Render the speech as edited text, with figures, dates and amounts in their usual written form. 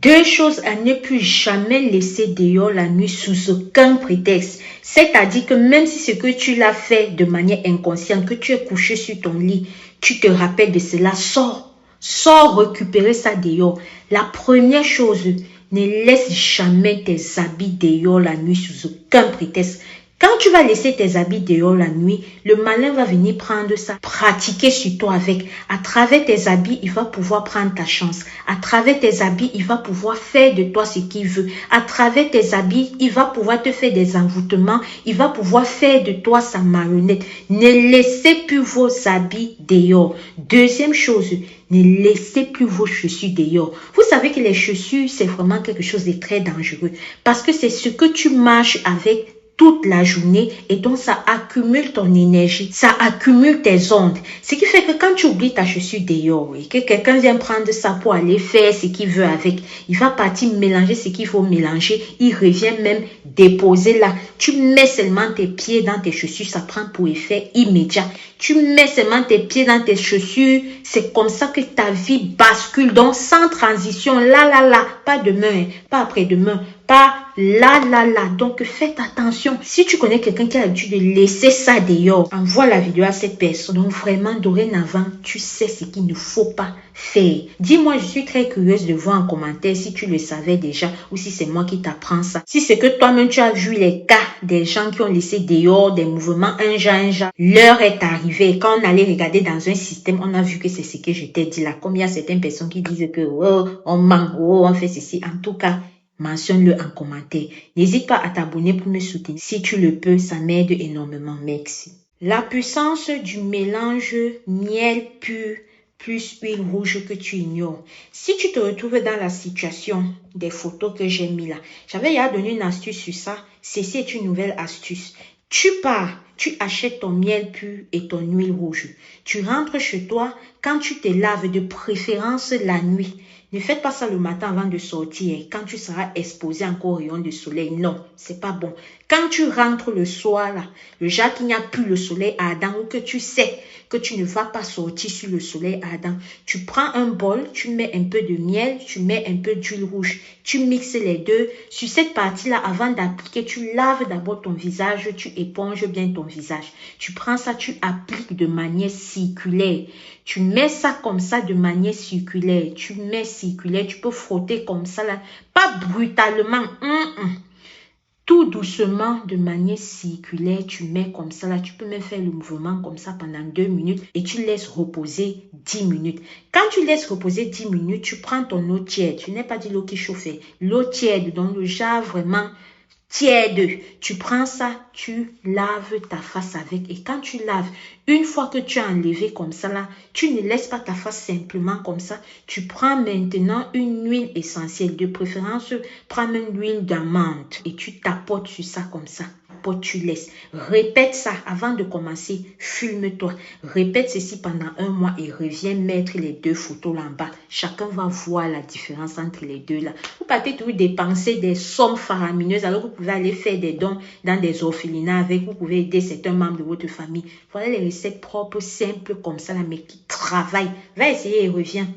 Deux choses à ne plus jamais laisser dehors la nuit sous aucun prétexte. C'est-à-dire que même si ce que tu l'as fait de manière inconsciente, que tu es couché sur ton lit, tu te rappelles de cela, sors. Sors récupérer ça dehors. La première chose, ne laisse jamais tes habits dehors la nuit sous aucun prétexte. Quand tu vas laisser tes habits dehors la nuit, le malin va venir prendre ça, pratiquer sur toi avec. À travers tes habits, il va pouvoir prendre ta chance. À travers tes habits, il va pouvoir faire de toi ce qu'il veut. À travers tes habits, il va pouvoir te faire des envoûtements. Il va pouvoir faire de toi sa marionnette. Ne laissez plus vos habits dehors. Deuxième chose, ne laissez plus vos chaussures dehors. Vous savez que les chaussures, c'est vraiment quelque chose de très dangereux. Parce que c'est ce que tu marches avec toute la journée et donc ça accumule ton énergie, ça accumule tes ondes. Ce qui fait que quand tu oublies ta chaussure dehors et que quelqu'un vient prendre ça pour aller faire ce qu'il veut avec, il va partir mélanger ce qu'il faut mélanger, il revient même déposer là. Tu mets seulement tes pieds dans tes chaussures, ça prend pour effet immédiat. Tu mets seulement tes pieds dans tes chaussures, c'est comme ça que ta vie bascule. Donc sans transition, là, pas demain, pas après-demain, pas là. Donc faites attention. Si tu connais quelqu'un qui a l'habitude de laisser ça dehors, envoie la vidéo à cette personne. Donc vraiment, dorénavant, tu sais ce qu'il ne faut pas faire. Dis-moi, je suis très curieuse de voir en commentaire si tu le savais déjà ou si c'est moi qui t'apprends ça. Si c'est que toi-même tu as vu les cas des gens qui ont laissé dehors des mouvements un genre, l'heure est arrivée. Quand on allait regarder dans un système, on a vu que c'est ce que je t'ai dit là. Comme il y a certaines personnes qui disent que on manque, on fait ceci. En tout cas, mentionne-le en commentaire. N'hésite pas à t'abonner pour me soutenir. Si tu le peux, ça m'aide énormément. Merci. La puissance du mélange miel pur plus huile rouge que tu ignores. Si tu te retrouves dans la situation des photos que j'ai mis là, j'avais déjà donné une astuce sur ça. Ceci est une nouvelle astuce. Tu pars, tu achètes ton miel pur et ton huile rouge. Tu rentres chez toi, quand tu te laves de préférence la nuit. Ne faites pas ça le matin avant de sortir, quand tu seras exposé encore au rayon de soleil. Non, c'est pas bon. Quand tu rentres le soir, là, le jour qu'il n'y a plus le soleil ardent ou que tu sais que tu ne vas pas sortir sur le soleil ardent, tu prends un bol, tu mets un peu de miel, tu mets un peu d'huile rouge, tu mixes les deux. Sur cette partie-là, avant d'appliquer, tu laves d'abord ton visage, tu éponges bien ton visage. Tu prends ça, tu appliques de manière circulaire. Tu mets ça comme ça de manière circulaire. Tu mets circulaire, tu peux frotter comme ça là, pas brutalement. Tout doucement, de manière circulaire, tu mets comme ça là. Tu peux même faire le mouvement comme ça pendant 2 minutes et tu laisses reposer 10 minutes. Quand tu laisses reposer 10 minutes, tu prends ton eau tiède. Tu n'es pas dit l'eau qui chauffe, l'eau tiède, donc le genre vraiment tiède. Tu prends ça, tu laves ta face avec. Et quand tu laves, une fois que tu as enlevé comme ça là, tu ne laisses pas ta face simplement comme ça. Tu prends maintenant une huile essentielle. De préférence, prends même l'huile d'amande et tu tapotes sur ça comme ça. Tu laisses. Répète ça avant de commencer. Filme-toi. Répète ceci pendant 1 mois et reviens mettre les 2 photos là en bas. Chacun va voir la différence entre les deux là. Vous partez toujours dépenser des sommes faramineuses alors que vous pouvez aller faire des dons dans des orphelinats avec. Vous pouvez aider certains membres de votre famille. Voilà les recettes propres, simples comme ça là, mais qui travaillent. Va essayer et reviens.